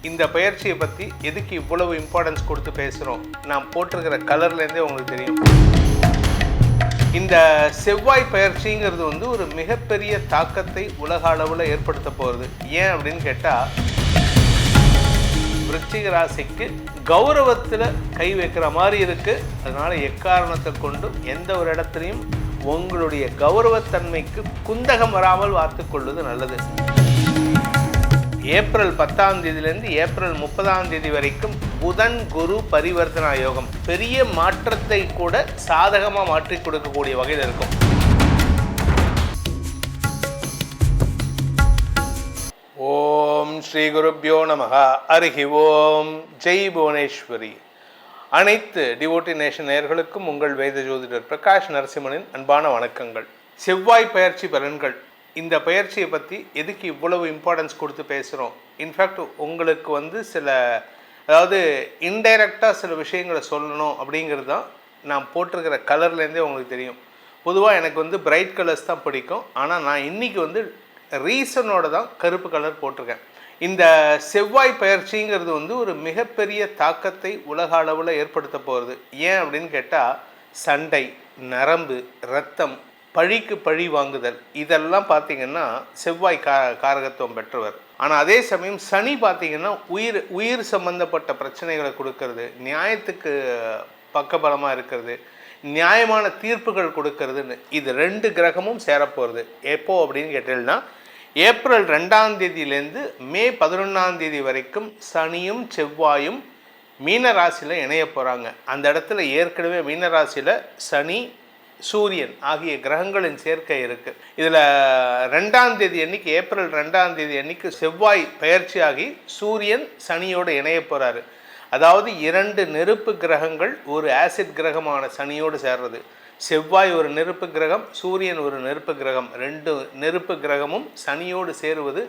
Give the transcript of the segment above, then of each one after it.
இந்த பயிற்சியை பற்றி எதுக்கு இவ்வளவு இம்பார்ட்டன்ஸ் கொடுத்து பேசுகிறோம், நான் போட்டிருக்கிற கலர்லேருந்தே உங்களுக்கு தெரியும். இந்த செவ்வாய் பயிற்சிங்கிறது வந்து ஒரு மிகப்பெரிய தாக்கத்தை உலக அளவில் ஏற்படுத்த போகிறது. ஏன் அப்படின்னு கேட்டால், விருச்சிக ராசிக்கு கௌரவத்தில் கை வைக்கிற மாதிரி இருக்குது. அதனால் எக்காரணத்தை கொண்டும் எந்த ஒரு இடத்துலையும் உங்களுடைய கௌரவத்தன்மைக்கு குந்தகம் வராமல் பார்த்துக்கொள்வது நல்லது. ஏப்ரல் 10ஆம் தேதியிலேருந்து ஏப்ரல் 30ஆம் தேதி வரைக்கும் புதன் குரு பரிவர்த்தனா யோகம் பெரிய மாற்றத்தை கூட சாதகமாக மாற்றி கொடுக்கக்கூடிய வகையில் இருக்கும். ஓம் ஸ்ரீ குருப்யோ நமஹ. ஹரிஹி ஓம். ஜெய் புவனேஸ்வரி. அனைத்து டிவோட்டி நேஷன் நேயர்களுக்கும் உங்கள் வேத ஜோதிடர் பிரகாஷ் நரசிம்மனின் அன்பான வணக்கங்கள். செவ்வாய் பயிற்சி பலன்கள். இந்த பயிற்சியை பற்றி எதுக்கு இவ்வளவு இம்பார்ட்டன்ஸ் கொடுத்து பேசுகிறோம். இன்ஃபேக்ட் உங்களுக்கு வந்து அதாவது இன்டைரக்டாக சில விஷயங்களை சொல்லணும் அப்படிங்கிறது தான் நான் போட்டிருக்கிற கலர்லேருந்தே உங்களுக்கு தெரியும். பொதுவாக எனக்கு வந்து பிரைட் கலர்ஸ் தான் பிடிக்கும். ஆனால் நான் இன்றைக்கி வந்து ரீசனோட தான் கருப்பு கலர் போட்டிருக்கேன். இந்த செவ்வாய் பயிற்சிங்கிறது வந்து ஒரு மிகப்பெரிய தாக்கத்தை உலக அளவில் ஏற்படுத்த போகிறது. ஏன் அப்படின்னு கேட்டால், சண்டை, நரம்பு, இரத்தம், பழிக்கு பழி வாங்குதல், இதெல்லாம் பார்த்திங்கன்னா செவ்வாய் காரகத்துவம் பெற்றவர். ஆனால் அதே சமயம் சனி பார்த்திங்கன்னா உயிர் சம்பந்தப்பட்ட பிரச்சனைகளை கொடுக்கறது, நியாயத்துக்கு பக்கபலமாக இருக்கிறது, நியாயமான தீர்ப்புகள் கொடுக்கறதுன்னு இது 2 கிரகமும் சேரப்போகிறது. எப்போ அப்படின்னு கேட்டீங்கன்னா, ஏப்ரல் 2ஆம் தேதியிலேருந்து மே 11ஆம் தேதி வரைக்கும் சனியும் செவ்வாயும் மீன ராசியில் இணைய போகிறாங்க. அந்த இடத்துல ஏற்கனவே மீன ராசியில் சனி, சூரியன் ஆகிய கிரகங்களின் சேர்க்கை இருக்குது. இதில் 2ஆம் தேதி அன்னைக்கு, ஏப்ரல் 2ஆம் தேதி அன்னைக்கு செவ்வாய் பயிற்சியாகி சூரியன் சனியோடு இணைய போகிறாரு. அதாவது 2 நெருப்பு கிரகங்கள் ஒரு ஆசிட் கிரகமான சனியோடு சேர்றது. செவ்வாய் ஒரு நெருப்பு கிரகம், சூரியன் ஒரு நெருப்பு கிரகம். 2 நெருப்பு கிரகமும் சனியோடு சேருவது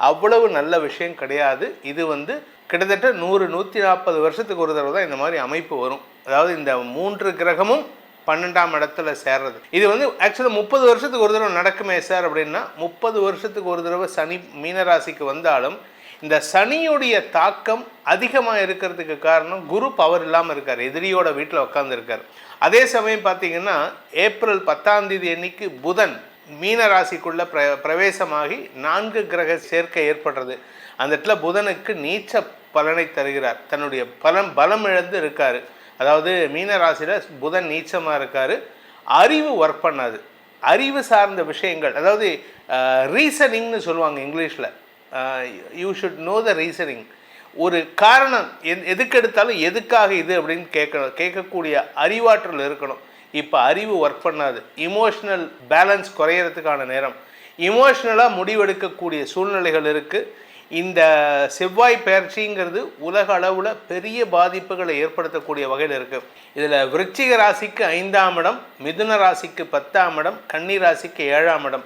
அவ்வளவு நல்ல விஷயம் கிடையாது. இது வந்து கிட்டத்தட்ட 100-140 வருஷத்துக்கு ஒரு தடவை தான் இந்த மாதிரி அமைப்பு வரும். அதாவது இந்த 3 கிரகமும் 12ஆம் இடத்துல சேர்றது. இது வந்து ஆக்சுவலாக 30 வருஷத்துக்கு ஒரு தடவை நடக்குமே சார் அப்படின்னா, 30 வருஷத்துக்கு ஒரு தடவை சனி மீனராசிக்கு வந்தாலும் இந்த சனியுடைய தாக்கம் அதிகமாக இருக்கிறதுக்கு காரணம் குரு பவர் இல்லாமல் இருக்கார், எதிரியோட வீட்டில் உட்காந்துருக்கார். அதே சமயம் பார்த்திங்கன்னா, ஏப்ரல் 10ஆம் தேதி அன்னைக்கு புதன் மீனராசிக்குள்ளே பிரவேசமாகி 4 கிரக சேர்க்கை ஏற்படுறது. அந்த இடத்துல புதனுக்கு நீச்ச பலனை தருகிறார். தன்னுடைய பலம் இழந்து இருக்கார். அதாவது மீனராசியில் புதன் நீச்சமாக இருக்கார். அறிவு ஒர்க் பண்ணாது. அறிவு சார்ந்த விஷயங்கள், அதாவது ரீசனிங்னு சொல்லுவாங்க இங்கிலீஷில். You should know the reasoning. ஒரு காரணம் எதுக்கு எடுத்தாலும் எதுக்காக இது அப்படின்னு கேட்கக்கூடிய அறிவாற்றல் இருக்கணும். இப்போ அறிவு ஒர்க் பண்ணாது. இமோஷ்னல் பேலன்ஸ் குறையிறதுக்கான நேரம். இமோஷ்னலாக முடிவெடுக்கக்கூடிய சூழ்நிலைகள் இருக்குது. இந்த செவ்வாய் பயிற்சிங்கிறது உலக அளவில் பெரிய பாதிப்புகளை ஏற்படுத்தக்கூடிய வகையில் இருக்குது. இதில் விருச்சிக ராசிக்கு 5ஆம் இடம், மிதுன ராசிக்கு 10ஆம் இடம், கன்னி ராசிக்கு 7ஆம் இடம்.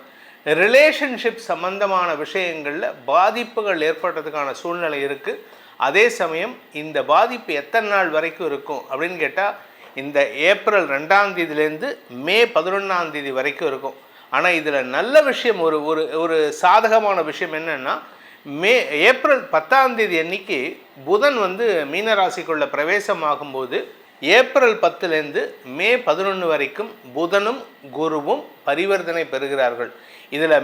ரிலேஷன்ஷிப் சம்பந்தமான விஷயங்களில் பாதிப்புகள் ஏற்படுறதுக்கான சூழ்நிலை இருக்குது. அதே சமயம் இந்த பாதிப்பு எத்தனை நாள் வரைக்கும் இருக்கும் அப்படின்னு கேட்டால், இந்த ஏப்ரல் 2ஆம் தேதியிலேருந்து மே 11ஆம் தேதி வரைக்கும் இருக்கும். ஆனால் இதில் நல்ல விஷயம், ஒரு சாதகமான விஷயம் என்னென்னா, ஏப்ரல் 10ஆம் தேதி அன்னைக்கு புதன் வந்து மீனராசிக்குள்ள பிரவேசமாகும்போது ஏப்ரல் 10லேருந்து மே 11 வரைக்கும் புதனும் குருவும் பரிவர்த்தனை பெறுகிறார்கள். இதில்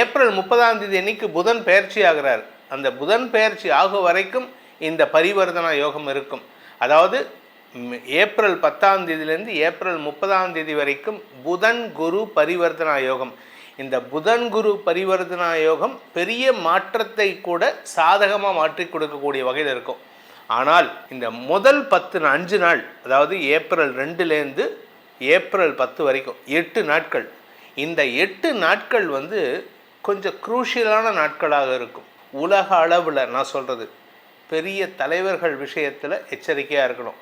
ஏப்ரல் 30ஆம் தேதி அன்னைக்கு புதன் பயிற்சி ஆகிறார். அந்த புதன் பயிற்சி ஆகும் வரைக்கும் இந்த பரிவர்த்தனா யோகம் இருக்கும். அதாவது ஏப்ரல் 10ஆம் தேதியிலேருந்து ஏப்ரல் 30ஆம் தேதி வரைக்கும் புதன் குரு பரிவர்த்தனா யோகம். இந்த புதன் குரு பரிவர்த்தனா யோகம் பெரிய மாற்றத்தை கூட சாதகமாக மாற்றி கொடுக்கக்கூடிய வகையில் இருக்கும். ஆனால் இந்த முதல் 5 நாள், அதாவது ஏப்ரல் 2லேருந்து ஏப்ரல் 10 வரைக்கும் 8 நாட்கள், இந்த 8 நாட்கள் வந்து கொஞ்சம் குரூஷியலான நாட்களாக இருக்கும். உலக அளவில் நான் சொல்கிறது, பெரிய தலைவர்கள் விஷயத்தில் எச்சரிக்கையாக இருக்கணும்.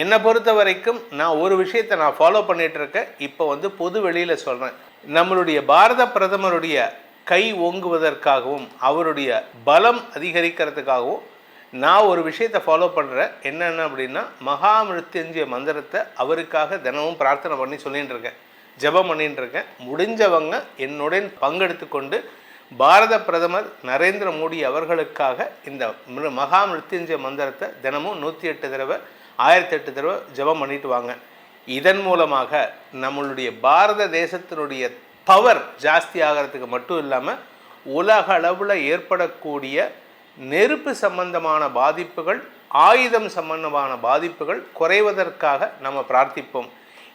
என்னை பொறுத்த வரைக்கும் நான் ஒரு விஷயத்தை நான் ஃபாலோ பண்ணிகிட்டு இருக்கேன். இப்போ வந்து பொது வெளியில் சொல்கிறேன். நம்மளுடைய பாரத பிரதமருடைய கை ஓங்குவதற்காகவும் அவருடைய பலம் அதிகரிக்கிறதுக்காகவும் நான் ஒரு விஷயத்தை ஃபாலோ பண்ணுறேன். என்னென்ன அப்படின்னா, மகா மிருத்யுஞ்சய மந்திரத்தை அவருக்காக தினமும் பிரார்த்தனை பண்ணி சொல்லிகிட்டு இருக்கேன், ஜெபம் பண்ணிகிட்டு இருக்கேன். முடிஞ்சவங்க என்னுடன் பங்கெடுத்து கொண்டு பாரத பிரதமர் நரேந்திர மோடி அவர்களுக்காக இந்த மகா மிருத்யுஞ்சய மந்திரத்தை தினமும் 108 தடவை 1008 தடவை ஜபம் பண்ணிட்டு வாங்க. இதன் மூலமாக நம்மளுடைய பாரத தேசத்தினுடைய பவர் ஜாஸ்தி ஆகிறதுக்கு மட்டும் இல்லாமல் உலக அளவில் ஏற்படக்கூடிய நெருப்பு சம்பந்தமான பாதிப்புகள், ஆயுதம் சம்பந்தமான பாதிப்புகள் குறைவதற்காக நம்ம பிரார்த்திப்போம்.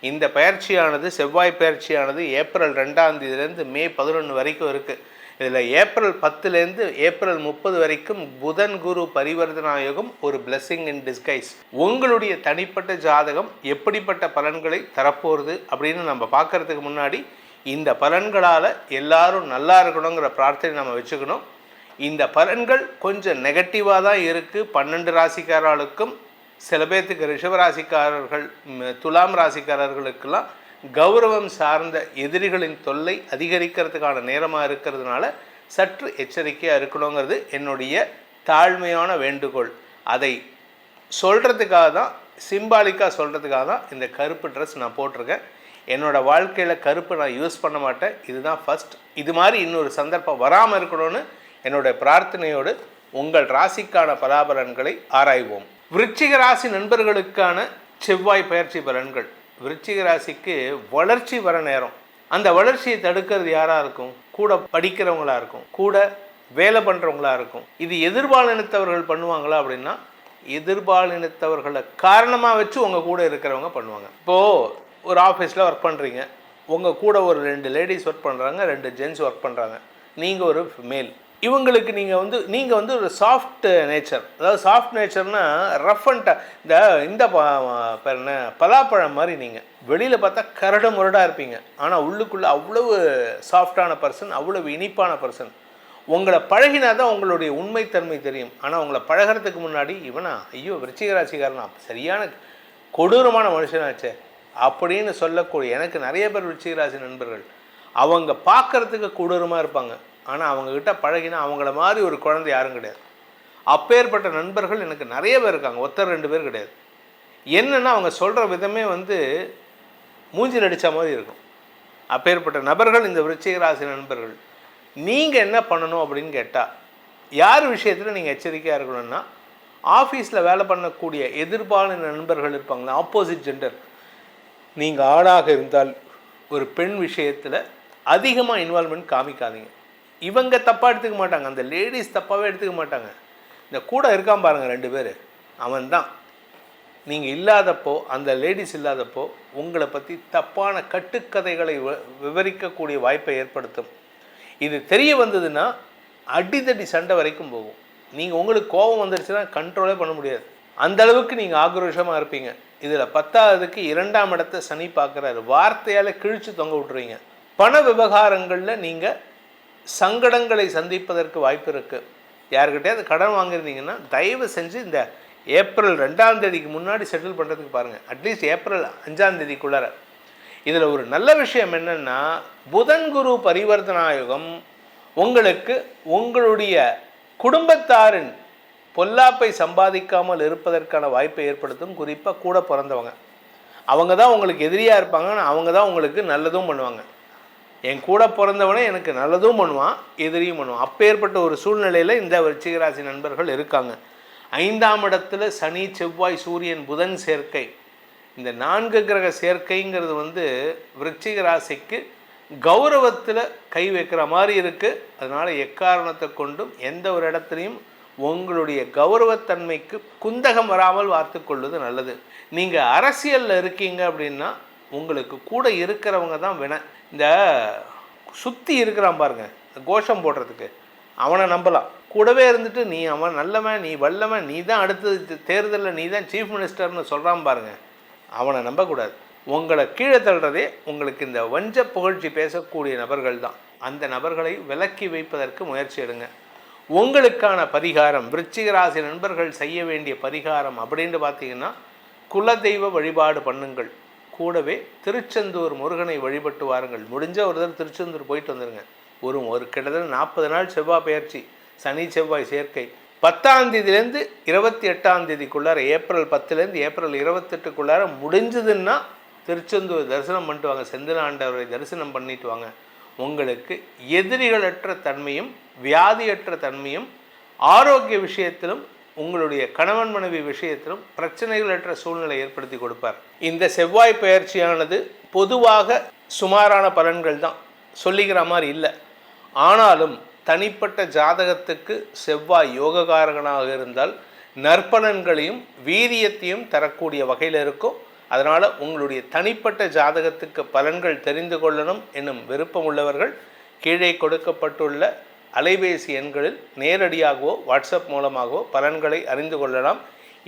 இந்த பயிற்சியானது, செவ்வாய் பயிற்சியானது ஏப்ரல் 2ஆம் தேதியிலேருந்து மே 11 வரைக்கும் இருக்குது. இதில் ஏப்ரல் 10லேருந்து ஏப்ரல் 30 வரைக்கும் புதன் குரு பரிவர்த்தனா யோகம் ஒரு பிளெஸ்ஸிங் இன் டிஸ்கைஸ். உங்களுடைய தனிப்பட்ட ஜாதகம் எப்படிப்பட்ட பலன்களை தரப்போகிறது அப்படின்னு நம்ம பார்க்கறதுக்கு முன்னாடி இந்த பலன்களால் எல்லாரும் நல்லா இருக்கணுங்கிற பிரார்த்தனை நம்ம வச்சுக்கணும். இந்த பலன்கள் கொஞ்சம் நெகட்டிவாக தான் இருக்குது. 12 ராசிக்காரர்களுக்கும், சில பேர்த்துக்கு ரிஷபராசிக்காரர்கள், துலாம் ராசிக்காரர்களுக்கெல்லாம் கௌரவம் சார்ந்த எதிரிகளின் தொல்லை அதிகரிக்கிறதுக்கான நேரமாக இருக்கிறதுனால சற்று எச்சரிக்கையாக இருக்கணுங்கிறது என்னுடைய தாழ்மையான வேண்டுகோள். அதை சொல்கிறதுக்காக தான், சிம்பாலிக்காக சொல்கிறதுக்காக தான் இந்த கருப்பு ட்ரெஸ் நான் போட்டிருக்கேன். என்னோடய வாழ்க்கையில் கருப்பு நான் யூஸ் பண்ண மாட்டேன். இதுதான் ஃபஸ்ட். இது மாதிரி இன்னொரு சந்தர்ப்பம் வராமல் இருக்கணும்னு என்னுடைய பிரார்த்தனையோடு உங்கள் ராசிக்கான பலாபலன்களை ஆராய்வோம். விருச்சிக ராசி நண்பர்களுக்கான செவ்வாய் பயிற்சி பலன்கள். விருச்சிக ராசிக்கு வளர்ச்சி வர நேரம். அந்த வளர்ச்சியை தடுக்கிறது யாராக இருக்கும்? கூட படிக்கிறவங்களா இருக்கும், கூட வேலை பண்ணுறவங்களா இருக்கும். இது எதிர்பாலினத்தவர்கள் பண்ணுவாங்களா அப்படின்னா, எதிர்பாலினத்தவர்களை காரணமாக வச்சு உங்கள் கூட இருக்கிறவங்க பண்ணுவாங்க. இப்போது ஒரு ஆஃபீஸில் ஒர்க் பண்ணுறீங்க, உங்கள் கூட ஒரு 2 லேடிஸ் ஒர்க் பண்ணுறாங்க, 2 ஜென்ட்ஸ் ஒர்க் பண்ணுறாங்க, நீங்கள் ஒரு மேல். இவங்களுக்கு நீங்கள் வந்து ஒரு சாஃப்ட் நேச்சர். அதாவது சாஃப்ட் நேச்சர்னால் ரஃப் அண்ட் இந்த பேர் என்ன, பலாப்பழம் மாதிரி. நீங்கள் வெளியில் பார்த்தா கரடு முரடாக இருப்பீங்க, ஆனால் உள்ளுக்குள்ளே அவ்வளவு சாஃப்டான பர்சன், அவ்வளவு இனிப்பான பர்சன். உங்களை பழகினா தான் உங்களுடைய உண்மைத்தன்மை தெரியும். ஆனால் உங்களை பழகிறதுக்கு முன்னாடி இவனா, ஐயோ விருச்சிக ராசிக்காரனா, சரியான கொடூரமான மனுஷனாச்சே அப்படின்னு சொல்லக்கூடிய, எனக்கு நிறைய பேர் விருச்சிக ராசி நண்பர்கள், அவங்க பார்க்குறதுக்கு கொடூரமாக இருப்பாங்க, ஆனால் அவங்கக்கிட்ட பழகினா அவங்கள மாதிரி ஒரு குழந்தை யாரும் கிடையாது. அப்பேற்பட்ட நண்பர்கள் எனக்கு நிறைய பேர் இருக்காங்க, ஒருத்தர் 2 பேர் கிடையாது. என்னென்னா அவங்க சொல்கிற விதமே வந்து மூஞ்சில் அடித்த மாதிரி இருக்கும். அப்பேற்பட்ட நபர்கள் இந்த விருச்சிக ராசி நண்பர்கள். நீங்கள் என்ன பண்ணணும் அப்படின்னு கேட்டால், யார் விஷயத்தில் நீங்கள் எச்சரிக்கையாக இருக்கணும்னா, ஆஃபீஸில் வேலை பண்ணக்கூடிய எதிர்பாலின நண்பர்கள் இருப்பாங்களா, ஆப்போசிட் ஜெண்டர். நீங்கள் ஆணாக இருந்தால் ஒரு பெண் விஷயத்தில் அதிகமாக இன்வால்மெண்ட் காமிக்காதீங்க. இவங்க தப்பாக எடுத்துக்க மாட்டாங்க, அந்த லேடிஸ் தப்பாகவே எடுத்துக்க மாட்டாங்க. இந்த கூட இருக்கான் பாருங்கள் 2 பேர், அவன் தான் நீங்கள் இல்லாதப்போ, அந்த லேடிஸ் இல்லாதப்போ உங்களை பற்றி தப்பான கட்டுக்கதைகளை விவரிக்கக்கூடிய வாய்ப்பை ஏற்படுத்தும். இது தெரிய வந்ததுன்னா அடிதடி சண்டை வரைக்கும் போகும். நீங்கள் உங்களுக்கு கோபம் வந்துடுச்சுன்னா கண்ட்ரோலே பண்ண முடியாது. அந்த அளவுக்கு நீங்கள் ஆக்ரோஷமாக இருப்பீங்க. இதில் 10ஆவதுக்கு 2ஆம் இடத்தை சனி பார்க்குறாரு, வார்த்தையால் கிழிச்சு தொங்க விட்டுருவீங்க. பண விவகாரங்களில் நீங்கள் சங்கடங்களை சந்திப்பதற்கு வாய்ப்பு இருக்குது. யாருக்கிட்டையாவது கடன் வாங்கியிருந்தீங்கன்னா தயவு செஞ்சு இந்த ஏப்ரல் 2ஆம் தேதிக்கு முன்னாடி செட்டில் பண்ணுறதுக்கு பாருங்கள், அட்லீஸ்ட் ஏப்ரல் 5ஆம் தேதிக்குள்ளார. இதில் ஒரு நல்ல விஷயம் என்னென்னா, புதன் குரு பரிவர்த்தனா யோகம் உங்களுக்கு உங்களுடைய குடும்பத்தாரின் பொல்லாப்பை சம்பாதிக்காமல் இருப்பதற்கான வாய்ப்பை ஏற்படுத்தும். குறிப்பாக கூட பிறந்தவங்க, அவங்க தான் உங்களுக்கு எதிரியாக இருப்பாங்க, ஆனால் அவங்க தான் உங்களுக்கு நல்லதும் பண்ணுவாங்க. என் கூட பிறந்தவனே எனக்கு நல்லதும் பண்ணுவான், எதிரியும் பண்ணுவான். அப்பேற்பட்ட ஒரு சூழ்நிலையில் இந்த விருச்சிக ராசி நண்பர்கள் இருக்காங்க. 5ஆம் இடத்துல சனி, செவ்வாய், சூரியன், புதன் சேர்க்கை. இந்த 4 கிரக சேர்க்கைங்கிறது வந்து விருச்சிக ராசிக்கு கௌரவத்தில் கை வைக்கிற மாதிரி இருக்குது. அதனால் எக்காரணத்தை கொண்டும் எந்த ஒரு இடத்துலையும் உங்களுடைய கௌரவத்தன்மைக்கு குந்தகம் வராமல் பார்த்து கொள்வது நல்லது. நீங்கள் அரசியலில் இருக்கீங்க அப்படின்னா உங்களுக்கு கூட இருக்கிறவங்க தான் இந்த சுற்றி இருக்கிறான் பாருங்க, கோஷம் போடுறதுக்கு, அவனை நம்பலாம். கூடவே இருந்துட்டு நீ அவன் நல்லவன், நீ வல்லவன், நீ தான் அடுத்தது தேர்தலில் நீ தான் சீஃப் மினிஸ்டர்னு சொல்கிறான் பாருங்க, அவனை நம்பக்கூடாது. உங்களை கீழே தள்ளுறதே உங்களுக்கு இந்த வஞ்ச புகழ்ச்சி பேசக்கூடிய நபர்கள் தான். அந்த நபர்களை விலக்கி வைப்பதற்கு முயற்சி எடுங்க. உங்களுக்கான பரிகாரம், விருச்சிக ராசி நண்பர்கள் செய்ய வேண்டிய பரிகாரம் அப்படின்னு பார்த்தீங்கன்னா, குலதெய்வ வழிபாடு பண்ணுங்கள். கூடவே திருச்செந்தூர் முருகனை வழிபட்டு வாருங்கள். முடிஞ்ச ஒரு தடவை திருச்செந்தூர் போயிட்டு வந்துடுங்க. ஒரு கிட்டத்தட்ட 40 நாள் செவ்வாய் பயிற்சி, சனி செவ்வாய் சேர்க்கை. 10ஆம் தேதியிலேருந்து 28ஆம் தேதிக்குள்ளார, ஏப்ரல் 10லேருந்து ஏப்ரல் 28க்குள்ளார முடிஞ்சதுன்னா திருச்செந்தூர் தரிசனம் பண்ணிட்டு வாங்க. செந்தில் ஆண்டவரை தரிசனம் பண்ணிட்டு வாங்க. உங்களுக்கு எதிரிகளற்ற தன்மையும் வியாதியற்ற தன்மையும், ஆரோக்கிய விஷயத்திலும் உங்களுடைய கணவன் மனைவி விஷயத்திலும் பிரச்சனைகளற்ற சூழ்நிலை ஏற்படுத்தி கொடுப்பார். இந்த செவ்வாய் பயிற்சியானது பொதுவாக சுமாரான பலன்கள் தான், சொல்லிக்கிற மாதிரி இல்லை. ஆனாலும் தனிப்பட்ட ஜாதகத்துக்கு செவ்வாய் யோககாரகனாக இருந்தால் நற்பலன்களையும் வீரியத்தையும் தரக்கூடிய வகையில் இருக்கும். அதனால் உங்களுடைய தனிப்பட்ட ஜாதகத்துக்கு பலன்கள் தெரிந்து கொள்ளணும் என்னும் விருப்பம் உள்ளவர்கள் கீழே கொடுக்கப்பட்டுள்ள அலைபேசி எண்களில் நேரடியாகவோ வாட்ஸ்அப் மூலமாகவோ பலன்களை அறிந்து கொள்ளலாம்.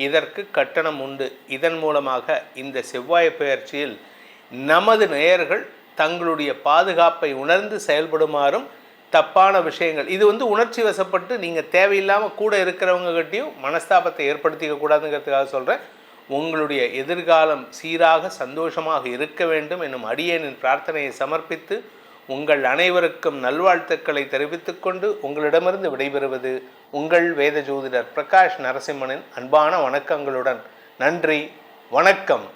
இதற்கு கட்டணம் உண்டு. இதன் மூலமாக இந்த செவ்வாய் பயிற்சியில் நமது நேயர்கள் தங்களுடைய பாதுகாப்பை உணர்ந்து செயல்படுமாறும், தப்பான விஷயங்கள் இது உணர்ச்சி வசப்பட்டு நீங்கள் தேவையில்லாமல் கூட இருக்கிறவங்ககிட்டையும் மனஸ்தாபத்தை ஏற்படுத்திக்க கூடாதுங்கிறதுக்காக சொல்கிறேன். உங்களுடைய எதிர்காலம் சீராக சந்தோஷமாக இருக்க வேண்டும் என்னும் அடியேனின் பிரார்த்தனையை சமர்ப்பித்து உங்கள் அனைவருக்கும் நல்வாழ்த்துக்களை தெரிவித்துக்கொண்டு உங்களிடமிருந்து விடைபெறுவது உங்கள் வேத ஜோதிடர் பிரகாஷ் நரசிம்மனின் அன்பான வணக்கங்களுடன். நன்றி, வணக்கம்.